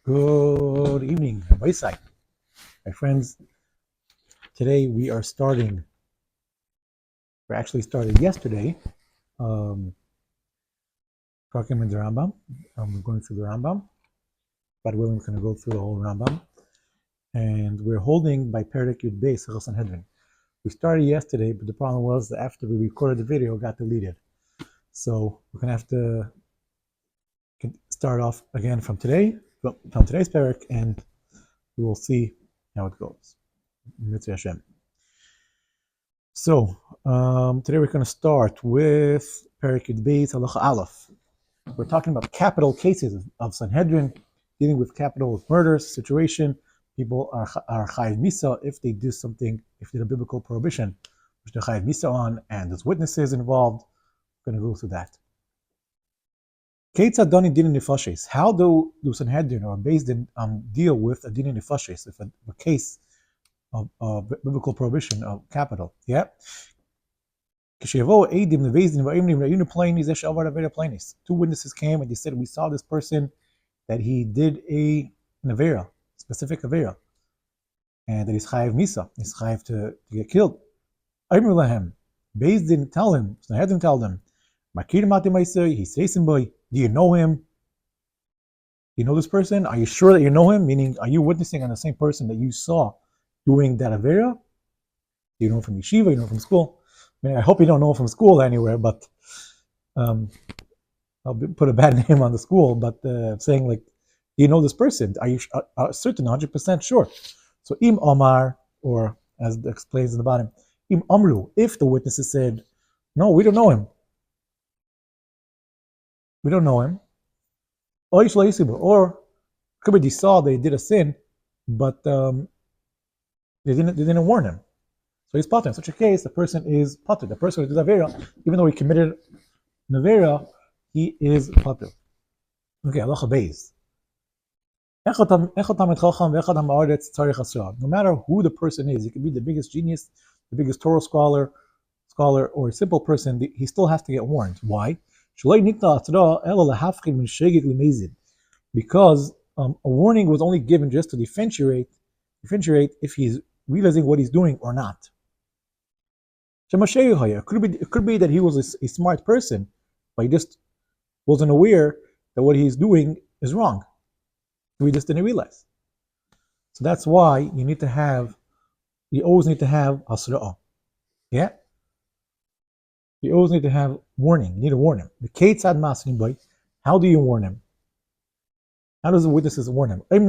Good evening, Wayside. My friends, today we actually started yesterday, um, talking with the Rambam. We're going through the Rambam. God willing, we're going to go through the whole Rambam. And we're holding by Perek Yud Beis, Sanhedrin. We started yesterday, but the problem was that after we recorded the video, it got deleted. So we're going to have to start off again from today's Perek, and we will see how it goes. Mitzvah Hashem. So today we're going to start with Perek Yud Beis Halacha Aleph. We're talking about capital cases of Sanhedrin, dealing with capital murders situation. People are chayiv misa if they do something, if there's a biblical prohibition, which they're chayiv misa on, and there's witnesses involved. We're going to go through that. Ketzad dani din nefashes. How do Sanhedrin or Beis Din deal with a din nefashes, if a case of biblical prohibition of capital? Yeah. Two witnesses came and they said, we saw this person that he did an avera, specific avera, and that he's chayiv misa, he's chayiv to get killed. Beis didn't tell him, Sanhedrin tell them, do you know him? Do you know this person? Are you sure that you know him? Meaning, are you witnessing on the same person that you saw doing that avera? Do you know him from yeshiva? You know him from school? I mean, I hope you don't know him from school anywhere, but I'll put a bad name on the school. But saying like, do you know this person? Are you certain, 100% sure? So im omar, or as it explains in the bottom, im amru, if the witnesses said, no, we don't know him. We don't know him. Or could be they saw they did a sin, but they didn't warn him. So he's pater. In such a case, the person is pater. The person who did avera, even though he committed an avera, he is pater. Okay, halacha beis. No matter who the person is, he could be the biggest genius, the biggest Torah scholar, or a simple person, he still has to get warned. Why? Because a warning was only given just to differentiate if he's realizing what he's doing or not. It could be that he was a smart person, but he just wasn't aware that what he's doing is wrong. We just didn't realize. So that's why you always need to have asra'ah. Yeah? You always need to have warning. You need to warn him. The Ketzad Masrin boy, how do you warn him? How does the witnesses warn him? If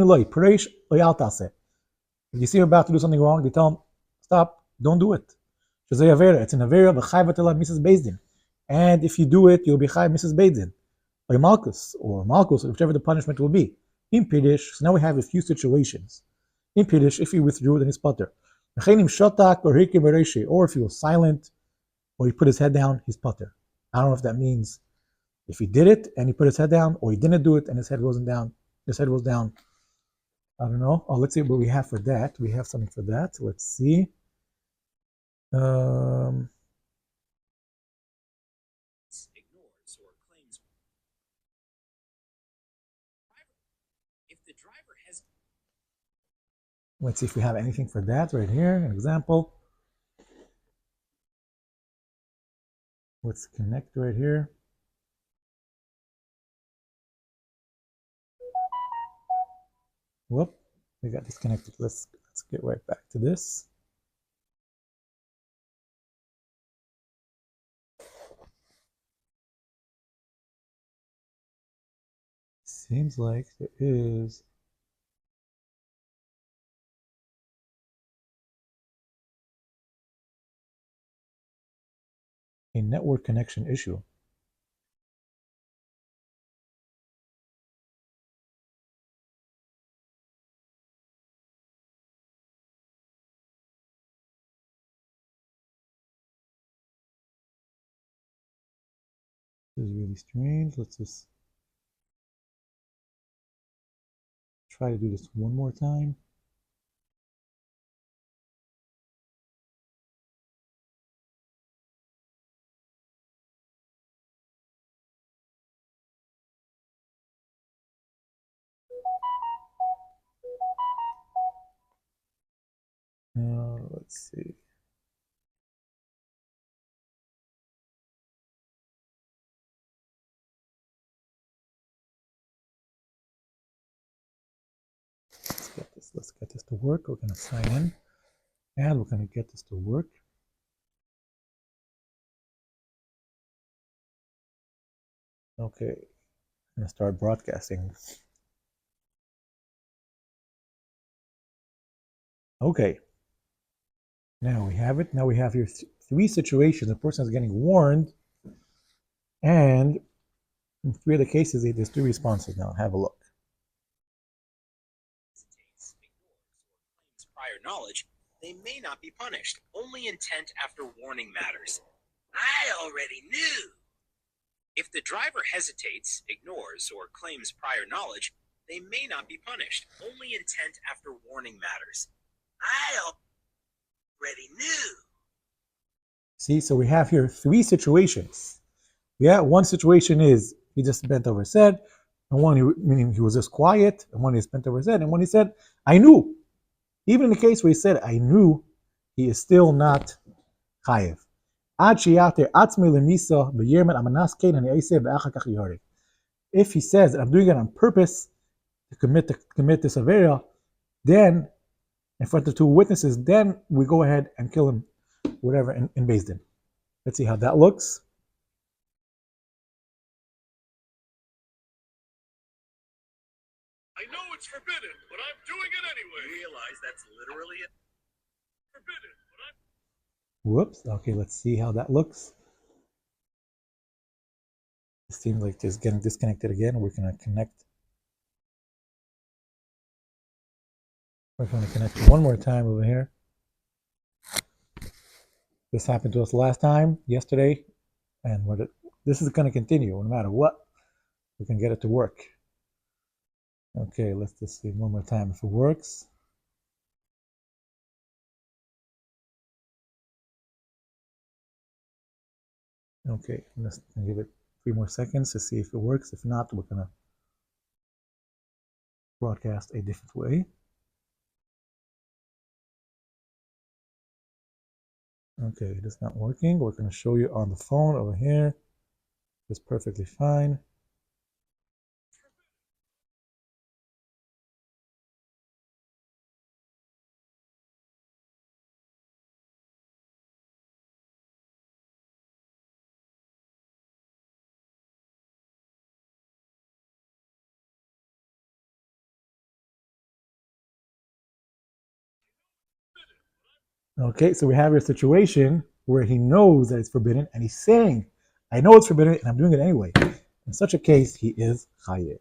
you see him about to do something wrong, they tell him, stop, don't do it. It's an avera, Mrs. Beis Din. And if you do it, you'll be chai Mrs. Beis Din. Or Malchus, whichever the punishment will be. In Piddish, so now we have a few situations. In Piddish, if he withdrew, then he's pater. Or if he was silent, or he put his head down, he's pater. I don't know if that means if he did it and he put his head down, or he didn't do it and his head wasn't down. His head was down. I don't know. Oh, let's see what we have for that. We have something for that. Let's see. Let's see if we have anything for that right here. An example. Let's connect right here. Whoop, we got disconnected. Let's get right back to this. Seems like there is a network connection issue. This is really strange. Let's just try to do this one more time. let's see. Let's get this to work. We're going to sign in, and we're going to get this to work. Okay, I'm going to start broadcasting. Okay, now we have it. Now we have here three situations. The person is getting warned, and in three of the cases, there's two responses. Now have a look. Prior knowledge, they may not be punished. Only intent after warning matters. I already knew. If the driver hesitates, ignores, or claims prior knowledge, they may not be punished. Only intent after warning matters. I already knew. See, so we have here three situations. Yeah, one situation is he just bent over his head, and one meaning he was just quiet, and one is bent over his head, and one he said, I knew. Even in the case where he said, I knew, he is still not chayev. If he says that I'm doing it on purpose to commit this avera, then in front of two witnesses, then we go ahead and kill him, whatever, in Beis Din. Let's see how that looks. I know it's forbidden, but I'm doing it anyway. You realize that's literally forbidden, but I'm... Whoops. Okay, let's see how that looks. It seems like it's getting disconnected again. We're going to connect. We're going to connect one more time over here. This happened to us last time, yesterday, and this is going to continue. No matter what, we can get it to work. Okay, let's just see one more time if it works. Okay, let's give it 3 more seconds to see if it works. If not, we're going to broadcast a different way. Okay, it is not working. We're going to show you on the phone over here. It's perfectly fine. Okay, so we have a situation where he knows that it's forbidden, and he's saying, I know it's forbidden, and I'm doing it anyway. In such a case, he is chayev.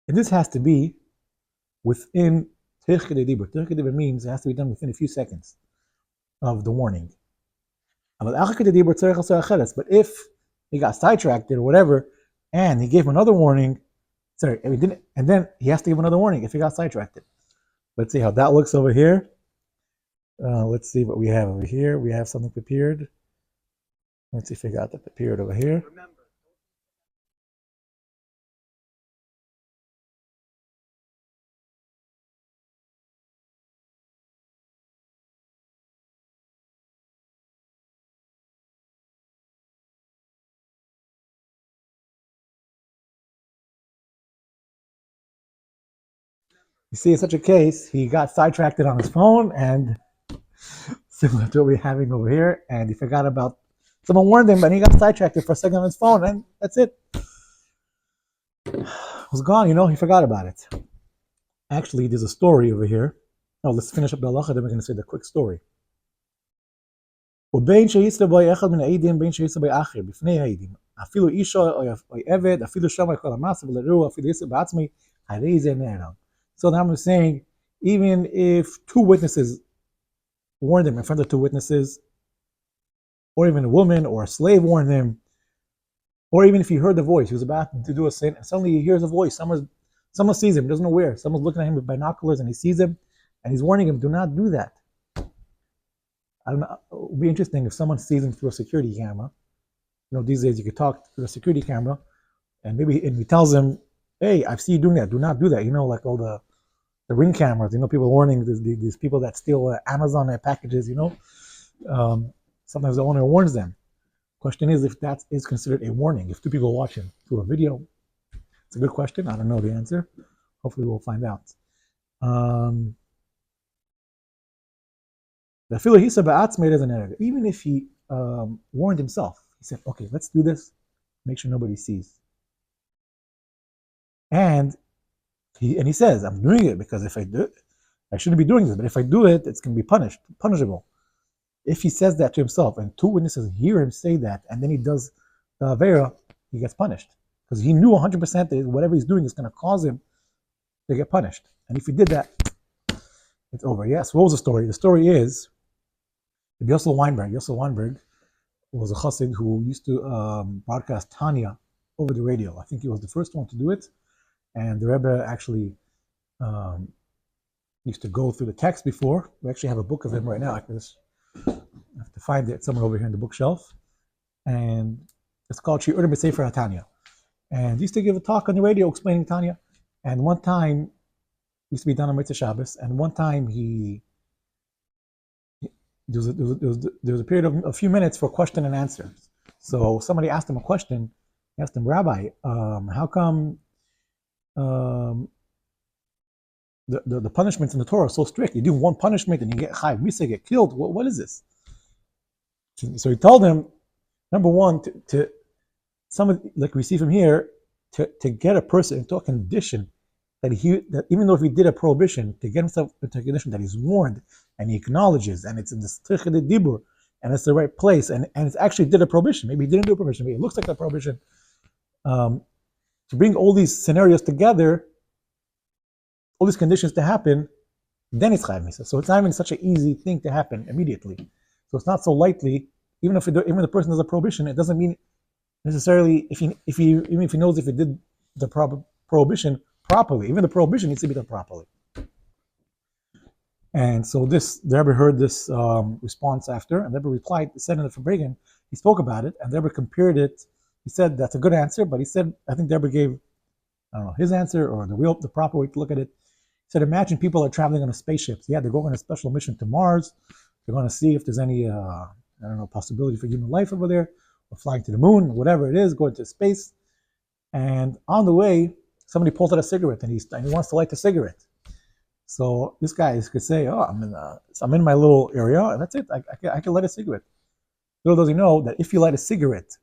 And this has to be within hilchot dibur. Hilchot dibur means it has to be done within a few seconds of the warning. But if he got sidetracked or whatever, and he gave him another warning, and then he has to give another warning if he got sidetracked. Let's see how that looks over here. Let's see what we have over here. We have something prepared. Let's see if we got that prepared over here. You see, in such a case, he got sidetracked on his phone, and similar to what we're having over here, and he forgot about, someone warned him, and he got sidetracked for a second on his phone, and that's it. It was gone, he forgot about it. Actually, there's a story over here. Oh, let's finish up the halacha, then we're going to say the quick story. אפילו אישה או עבד, אפילו שומר כל המס, ולרוע, אפילו יסר בעצמי, הרי זה נערם. So now I'm saying, even if two witnesses warned him in front of two witnesses, or even a woman or a slave warned him, or even if he heard the voice, he was about to do a sin, and suddenly he hears a voice, someone sees him, doesn't know where, someone's looking at him with binoculars, and he sees him, and he's warning him, do not do that. I don't know, it would be interesting if someone sees him through a security camera. These days you could talk through a security camera, and he tells him, hey, I see you doing that, do not do that. Like all the the ring cameras, people warning these people that steal Amazon packages, sometimes the owner warns them. Question is if that is considered a warning. If two people watching through a video, it's a good question. I don't know the answer. Hopefully we'll find out. The filler he said made as an error. Even if he warned himself, he said, okay, let's do this, make sure nobody sees. And he says, I'm doing it because if I do it, I shouldn't be doing this, but if I do it, it's going to be punishable. If he says that to himself and two witnesses hear him say that, and then he does the Avera, he gets punished. Because he knew 100% that whatever he's doing is going to cause him to get punished. And if he did that, it's over. Yes, what was the story? The story is Yosel Weinberg. Yosel Weinberg was a chassid who used to broadcast Tanya over the radio. I think he was the first one to do it. And the Rebbe actually used to go through the text before. We actually have a book of him right now. I have to find it somewhere over here in the bookshelf. And it's called Shi'ur B'Sefer HaTanya. And he used to give a talk on the radio explaining Tanya. And one time, it used to be done on Mitzvah Shabbos, and one time there was a period of a few minutes for question and answer. So somebody asked him a question. He asked him, Rabbi, how come the punishments in the Torah are so strict? You do one punishment and you get chai, misa, get killed. What is this? So he told him, number one, to some, like we see from here, to get a person into a condition that even though if he did a prohibition, to get himself into a condition that he's warned and he acknowledges, and it's in the strichah dibur, and it's the right place, and it's actually did a prohibition. Maybe he didn't do a prohibition, maybe it looks like a prohibition. To bring all these scenarios together, all these conditions to happen, then it's chayav misa. So it's not even such an easy thing to happen immediately. So it's not so lightly. Even if the person does a prohibition, it doesn't mean necessarily even if he knows if he did the prohibition properly. Even the prohibition needs to be done properly. And so the Rebbe heard this response after, and the Rebbe replied, said in the Fabregan, he spoke about it, and the Rebbe compared it. He said that's a good answer, but he said, I think the Rebbe gave, I don't know, his answer or the proper way to look at it. He said, imagine people are traveling on a spaceship. Yeah, they're going on a special mission to Mars. They're going to see if there's any, possibility for human life over there, or flying to the moon, whatever it is, going to space. And on the way, somebody pulls out a cigarette and he wants to light the cigarette. So this guy could say, "Oh, I'm in my little area, and that's it. I can light a cigarette." Little does he know that if you light a cigarette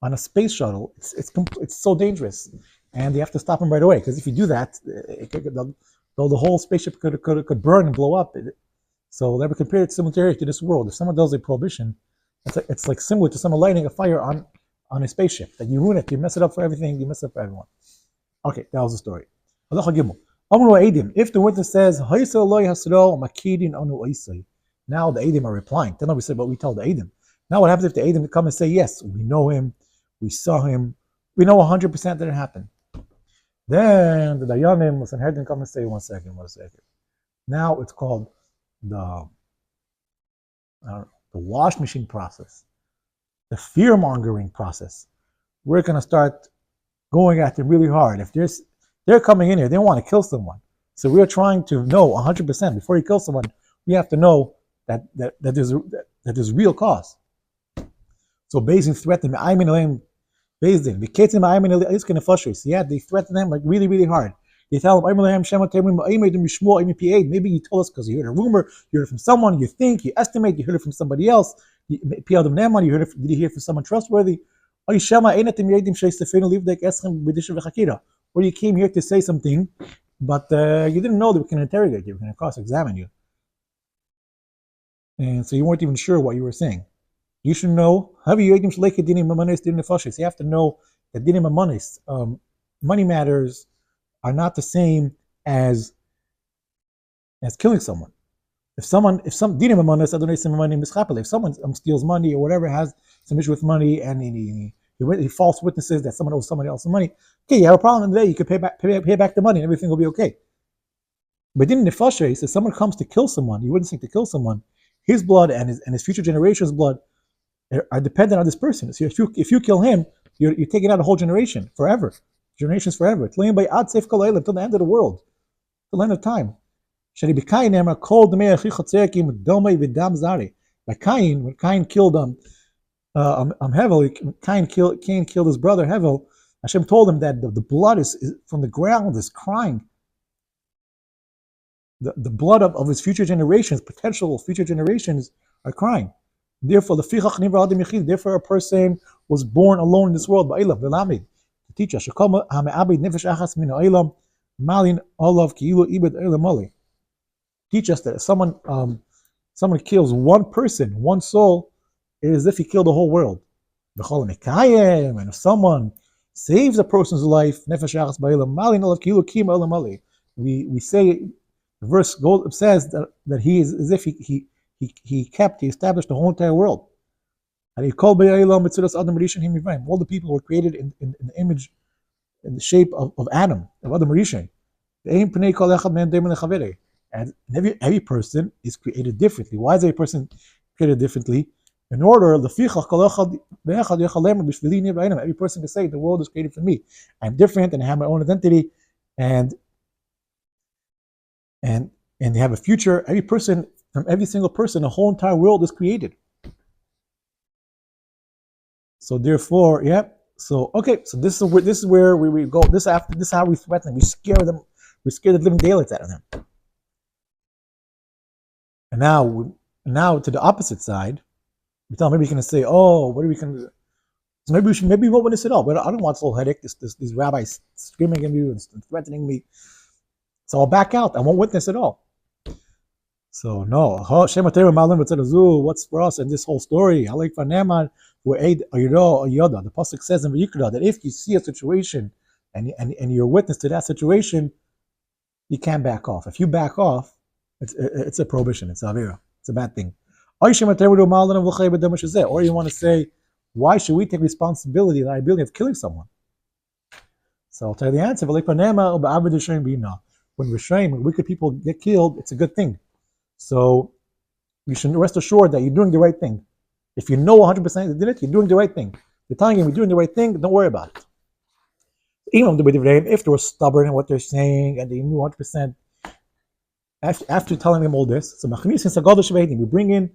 on a space shuttle, it's so dangerous, and they have to stop him right away. Because if you do that, the whole spaceship could burn and blow up. So they were compared similarly to this world. If someone does a prohibition, it's like similar to someone lighting a fire on a spaceship. That you ruin it, you mess it up for everything, you mess it up for everyone. Okay, that was the story. If the witness says, now the Eidim are replying. Then we said what we tell the Eidim. Now what happens if the Eidim come and say, yes, we know him, we saw him, we know 100% that it happened. Then the Dayanim, the Sanhedrin come and say, one second. Now it's called the wash machine process, the fear-mongering process. We're going to start going at them really hard. If they're coming in here, they want to kill someone. So we're trying to know 100% before you kill someone. We have to know that there's real cause. So Bezdin threatened them. Yeah, they threaten them like really, really hard. They tell them, maybe you told us because you heard a rumor, you heard it from someone, you think, you estimate, you heard it from somebody else. You heard it, did you hear it from someone trustworthy? Or you came here to say something, but you didn't know that we can interrogate you, we can cross-examine you. And so you weren't even sure what you were saying. You should know, you have to know that dinim amanis, money matters, are not the same as killing someone. If someone steals money or whatever, has some issue with money, and he false witnesses that someone owes somebody else money, okay, you have a problem today, you can pay back the money and everything will be okay. But in nefashos, if someone comes to kill someone, you wouldn't think to kill someone, his blood and his future generation's blood are dependent on this person. So if you kill him, you're taking out a whole generation forever. Generations forever. It's laying by ad safe until the end of the world. the length of time. By Cain, when Cain killed Hevel, Cain killed his brother Hevel. Hashem told him that the blood is from the ground is crying. The blood of his future generations, potential future generations, are crying. Therefore, therefore a person was born alone in this world. To teach us, teach us that if someone kills one person, one soul, it is as if he killed the whole world. And if someone saves a person's life, we say the verse says that he is as if he established the whole entire world. All the people were created in the image, in the shape of Adam, of Adam Rishon. And every person is created differently. Why is every person created differently? In order, every person can say the world is created for me. I'm different and I have my own identity, and they have a future. Every person, from every single person, the whole entire world is created. So therefore, yeah. So okay. So this is where we go. This is how we threaten them. We scare them. We scare the living daylights out of them. And now to the opposite side, we tell them, maybe you're going to say, oh, what are we going to do? So maybe we won't witness it all. But I don't want this whole headache. These rabbis screaming at me and threatening me. So I'll back out. I won't witness it all. So no, what's for us in this whole story? The pasuk says in Vayikra that if you see a situation and you're a witness to that situation, you can't back off. If you back off, it's a prohibition. It's avera. It's a bad thing. Or you want to say, why should we take responsibility, the liability of killing someone? So I'll tell you the answer. When Rishaim, when wicked people get killed, it's a good thing. So you should rest assured that you're doing the right thing. If you know 100% they did it, you're doing the right thing. You're telling them you're doing the right thing, don't worry about it. Even if they were stubborn in what they're saying and they knew 100%, after telling them all this, so we bring in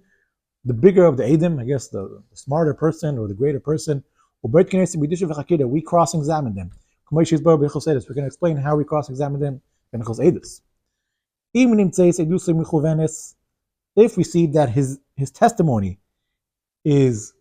the bigger of the Edim, I guess the smarter person or the greater person, we cross-examine them. We're going to explain how we cross-examine them. Even if we see that his testimony is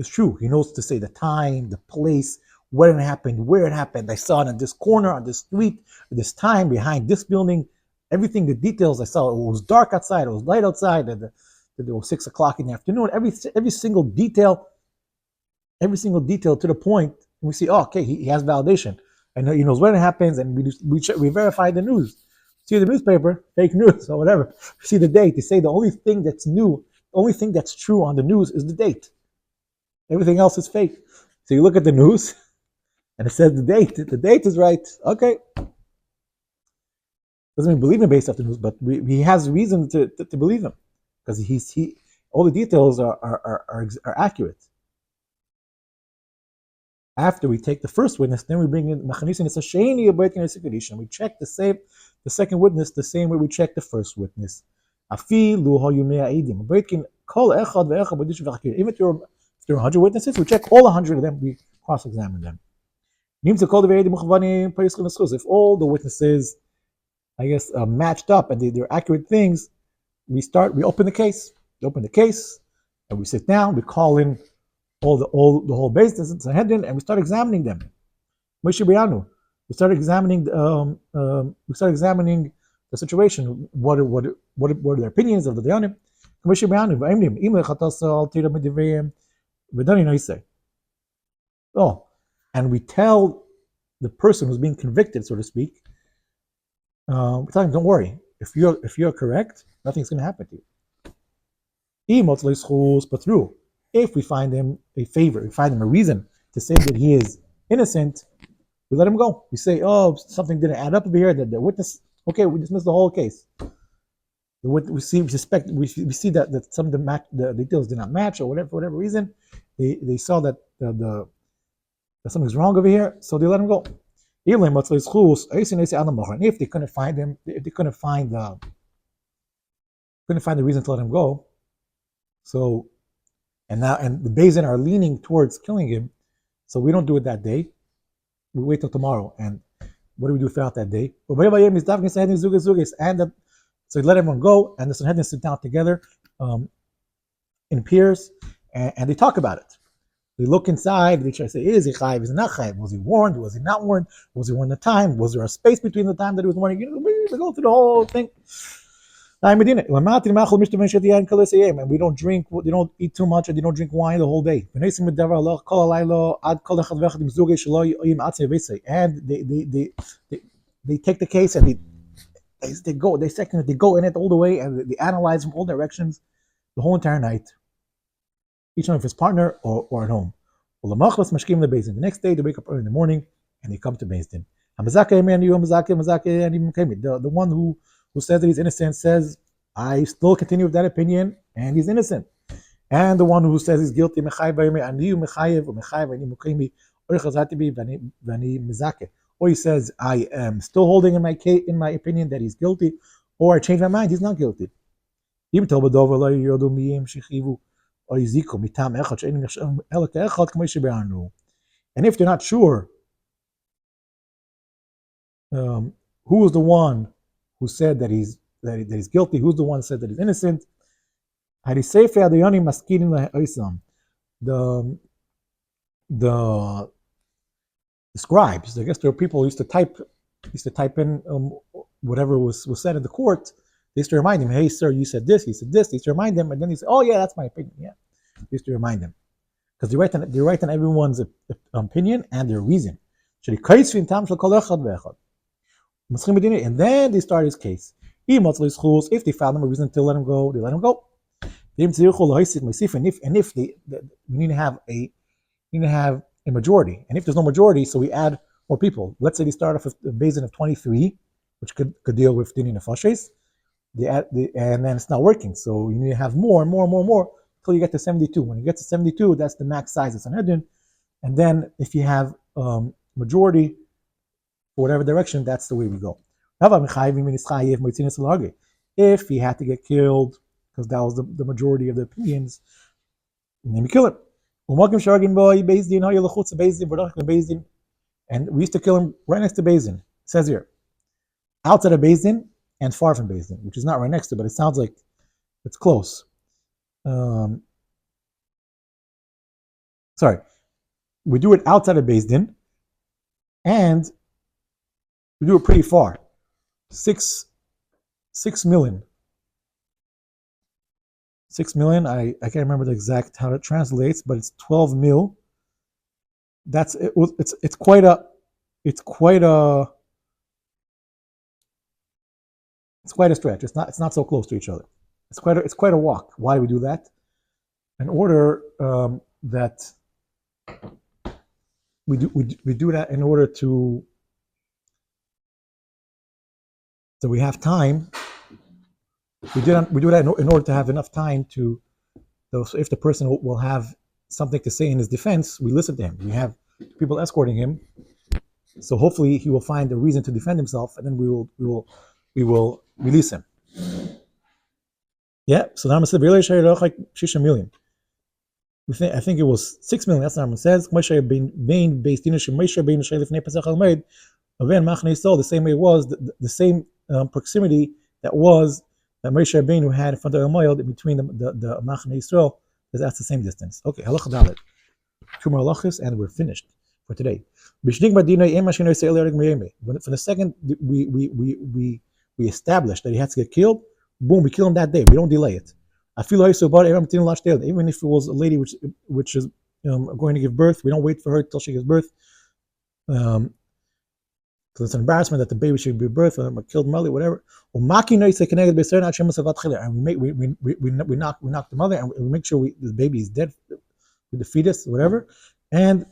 true, he knows to say the time, the place, when it happened, where it happened. I saw it on this corner, on this street, at this time, behind this building. Everything, the details I saw. It was dark outside, it was light outside, and it was 6 o'clock in the afternoon. Every single detail to the point. And we see, oh, okay, he has validation. And he knows when it happens, and we verify the news. See the newspaper, fake news or whatever. See the date. They say the only thing that's new, the only thing that's true on the news is the date. Everything else is fake. So you look at the news, and it says the date. The date is right. Okay. Doesn't mean believe him based off the news, but he has reason to believe him because he all the details are accurate. After we take the first witness, then we bring in Machanisin. It's a sheni and we check the second witness the same way we check the first witness. Even if there are 100 witnesses, we check all 100 of them. We cross-examine them. If all the witnesses, I guess, matched up and they're accurate things, we open the case. We open the case and we sit down. We call in all the whole base, the Sanhedrin, and we start examining them. We start examining the situation. What are their opinions of the Dayanim? Oh, and we tell the person who's being convicted, so to speak, we tell him, don't worry. If you're correct, nothing's going to happen to you. But through, if we find him a favor, we find him a reason to say that he is innocent, we let him go. We say, oh, something didn't add up over here. That the witness, okay, we dismiss the whole case. We see that some of the details did not match, or whatever, for whatever reason, they saw that something's wrong over here, so they let him go. And if they couldn't find him, if they couldn't find the reason to let him go, so and the Bezin are leaning towards killing him, so we don't do it that day. We wait till tomorrow. And what do we do throughout that day? And so he let everyone go, and the Sanhedrin sit down together in pairs, and they talk about it. They look inside, they try to say, is he chayiv, is he not chayiv? Was he warned? Was he not warned? Was he warned the time? Was there a space between the time that he was warning? We go through the whole thing. And we don't drink, they don't eat too much, and they don't drink wine the whole day. And they take the case and they go in it all the way, and they analyze from all directions the whole entire night, each one with his partner or at home. The next day they wake up early in the morning and they come to Beis Din. The one who says that he's innocent says, I still continue with that opinion, and he's innocent. And the one who says he's guilty, or he says, I am still holding in my opinion that he's guilty, or I change my mind, he's not guilty. And if they're not sure who is the one who said that he's guilty, who's the one who said that he's innocent, the scribes, I guess there were people who used to type in whatever was said in the court. They used to remind him, hey sir, you said this, he said this. They used to remind him, and then he said, oh yeah, that's my opinion. Yeah, they used to remind him, because they write on everyone's opinion and their reason. And then they start his case. If they found him a reason to let him go, they let him go. And if we need to have a majority, and if there's no majority, so we add more people. Let's say they start off with a basin of 23, which could deal with Dini Nefashes, and then it's not working. So you need to have more until you get to 72. When you get to 72, that's the max size of Sanhedrin. And then if you have majority for whatever direction, that's the way we go. If he had to get killed, because that was the majority of the opinions, then we kill him. And we used to kill him right next to Beis Din. It says here, outside of Beis Din and far from Beis Din, which is not right next to, but it sounds like it's close. Sorry, we do it outside of Beis Din, and we do it pretty far. 6 million. 6 million. I can't remember the exact how it translates, but it's 12 mil. It's quite a stretch. It's not so close to each other. It's quite a walk. Why do we do that? In order that we do that in order to, so we have time. We do that in order to have enough time to, so if the person will have something to say in his defense, we listen to him. We have people escorting him, so hopefully he will find a reason to defend himself, and then we will release him. Yeah. So now I'm saying like 6 million. I think it was 6 million. That's what Rambam says. The same way it was the same proximity that was that Moshe Rabbeinu had in front of Elmoyed between the Machne Yisrael. That's the same distance. Okay, halacha dalet. 2 more halachas and we're finished for today. For the second we established that he had to get killed, boom, we kill him that day. We don't delay it. Even if it was a lady which is going to give birth, we don't wait for her till she gives birth. Because it's an embarrassment that the baby should give birth, or killed Mali, whatever. And we knock the mother, and we make sure the baby is dead with the fetus, whatever. And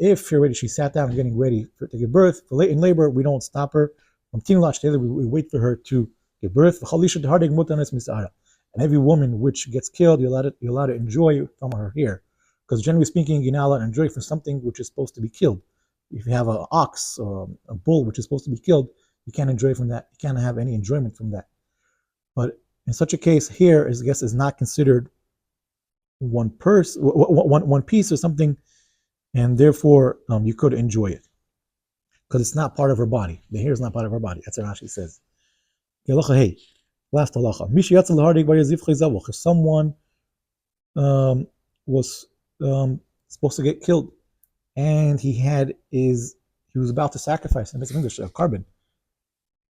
if you're ready, she sat down and getting ready to give birth. For late in labor, we don't stop her. We wait for her to give birth. And every woman which gets killed, you're allowed to enjoy from her hair. Because generally speaking, you're not allowed to enjoy from something which is supposed to be killed. If you have an ox or a bull which is supposed to be killed, you can't enjoy from that. You can't have any enjoyment from that. But in such a case, here, I guess, is not considered one piece or something, and therefore you could enjoy it because it's not part of her body. The hair is not part of her body. That's what Rashi says. Hey, last halacha. If someone was supposed to get killed, and he was about to sacrifice, in English, a carbon.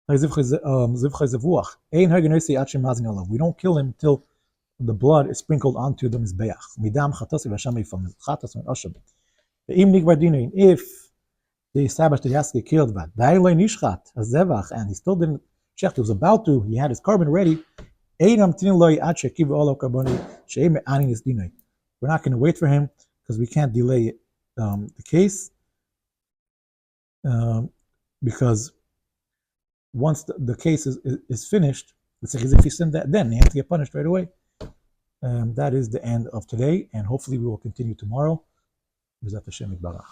We don't kill him until the blood is sprinkled onto the mizbeach. If they established that he has to get killed, and he still didn't check, he was about to, he had his carbon ready. We're not going to wait for him because we can't delay the case, because once the case is finished, it's like as if he sinned that, then he has to get punished right away. That is the end of today, and hopefully we will continue tomorrow. B'ezrat Hashem yitbarach.